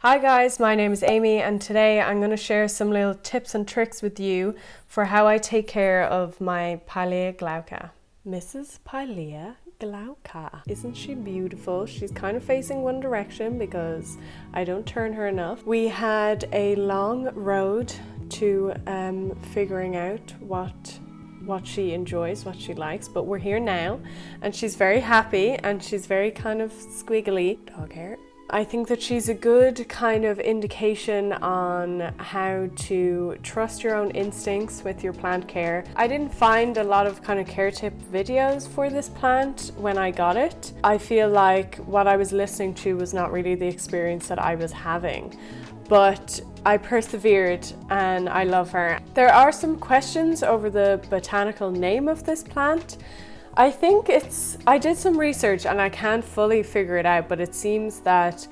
Hi guys, my name is Amy and today I'm going to share some little tips and tricks with you for how I take care of my Pilea Glauca. Mrs. Pilea Glauca. Isn't she beautiful? She's kind of facing one direction because I don't turn her enough. We had a long road to figuring out what she enjoys, what she likes, but we're here now and she's very happy and she's very kind of squiggly. Dog hair. I think that she's a good kind of indication on how to trust your own instincts with your plant care. I didn't find a lot of kind of care tip videos for this plant when I got it. I feel like what I was listening to was not really the experience that I was having. But I persevered and I love her. There are some questions over the botanical name of this plant. I did some research and I can't fully figure it out, but it seems that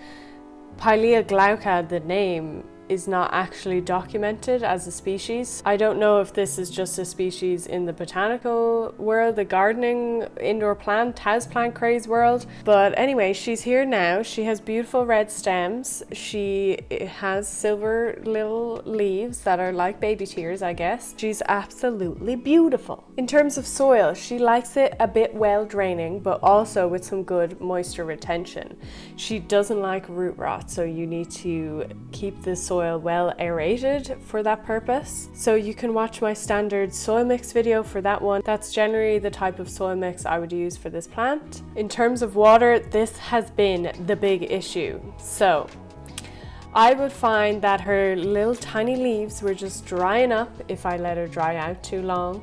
Pilea Glauca, the name, is not actually documented as a species. I don't know if this is just a species in the botanical world, the gardening, indoor plant, houseplant craze world. But anyway, she's here now. She has beautiful red stems. She has silver little leaves that are like baby tears, I guess. She's absolutely beautiful. In terms of soil, she likes it a bit well draining, but also with some good moisture retention. She doesn't like root rot, so you need to keep the soil well aerated for that purpose. So you can watch my standard soil mix video for that one. That's generally the type of soil mix I would use for this plant. In terms of water, this has been the big issue. So I would find that her little tiny leaves were just drying up if I let her dry out too long.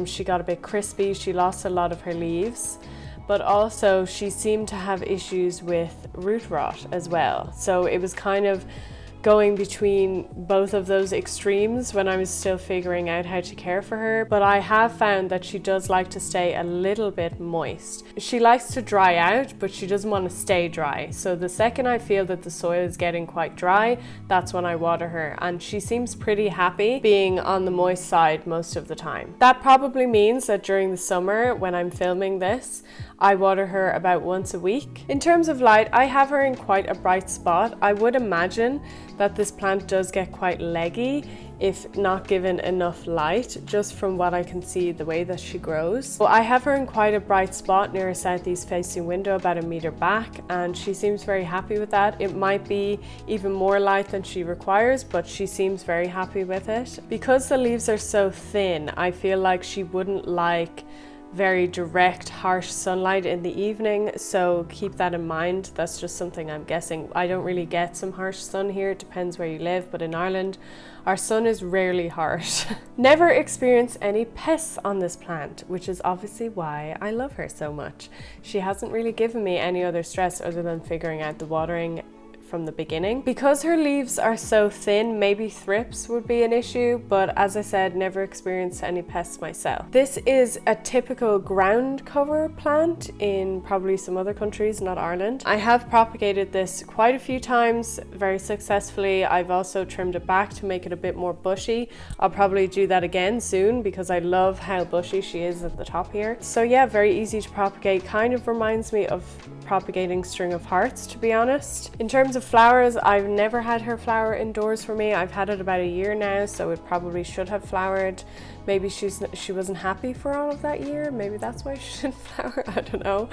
She got a bit crispy, she lost a lot of her leaves. But also she seemed to have issues with root rot as well. So it was kind of going between both of those extremes when I was still figuring out how to care for her. But I have found that she does like to stay a little bit moist. She likes to dry out, but she doesn't want to stay dry. So the second I feel that the soil is getting quite dry, that's when I water her. And she seems pretty happy being on the moist side most of the time. That probably means that during the summer when I'm filming this, I water her about once a week. In terms of light, I have her in quite a bright spot. I would imagine that this plant does get quite leggy if not given enough light, just from what I can see the way that she grows. So I have her in quite a bright spot near a southeast facing window about 1 meter back, and she seems very happy with that. It might be even more light than she requires, but she seems very happy with it. Because the leaves are so thin, I feel like she wouldn't like very direct, harsh sunlight in the evening, so keep that in mind. That's just something I'm guessing. I don't really get some harsh sun here, it depends where you live, but in Ireland our sun is rarely harsh. Never experienced any pests on this plant, which is obviously why I love her so much. She hasn't really given me any other stress other than figuring out the watering from the beginning. Because her leaves are so thin, maybe thrips would be an issue, but as I said, never experienced any pests myself. This is a typical ground cover plant in probably some other countries, not Ireland. I have propagated this quite a few times very successfully. I've also trimmed it back to make it a bit more bushy. I'll probably do that again soon because I love how bushy she is at the top here. So yeah, very easy to propagate. Kind of reminds me of propagating string of hearts, to be honest. In terms of flowers, I've never had her flower indoors for me. I've had it about 1 year now, so it probably should have flowered. Maybe she wasn't happy for all of that year. Maybe that's why she didn't flower. I don't know.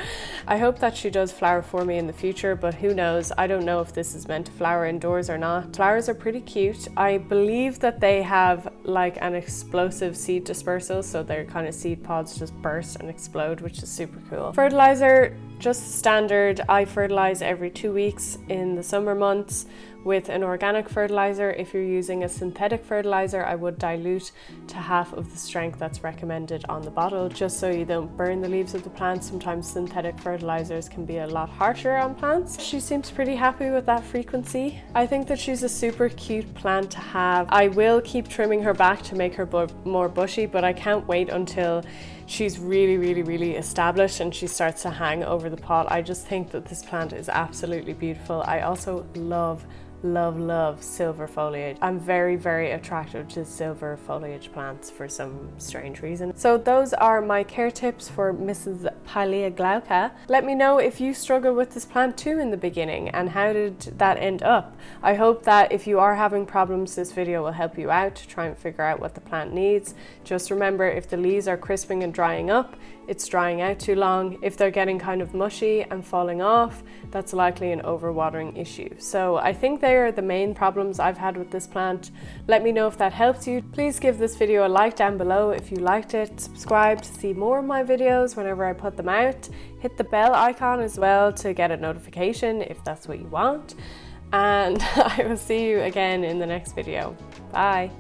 I hope that she does flower for me in the future, but who knows? I don't know if this is meant to flower indoors or not. Flowers are pretty cute. I believe that they have like an explosive seed dispersal, so their kind of seed pods just burst and explode, which is super cool. Fertilizer, just standard. I fertilize every 2 weeks in the summer months with an organic fertilizer. If you're using a synthetic fertilizer, I would dilute to half of the strength that's recommended on the bottle, just so you don't burn the leaves of the plant. Sometimes synthetic fertilizers can be a lot harsher on plants. She seems pretty happy with that frequency. I think that she's a super cute plant to have. I will keep trimming her back to make her more bushy, but I can't wait until she's really established and she starts to hang over the pot. I just think that this plant is absolutely beautiful. I also love love silver foliage. I'm very attracted to silver foliage plants for some strange reason. So those are my care tips for Mrs. Pilea Glauca. Let me know if you struggle with this plant too in the beginning, and how did that end up. I hope that if you are having problems, this video will help you out to try and figure out what the plant needs. Just remember, if the leaves are crisping and drying up, it's drying out too long. If they're getting kind of mushy and falling off, that's likely an overwatering issue. So I think they are the main problems I've had with this plant. Let me know if that helps you. Please give this video a like down below if you liked it. Subscribe to see more of my videos whenever I put them out. Hit the bell icon as well to get a notification if that's what you want. And I will see you again in the next video. Bye.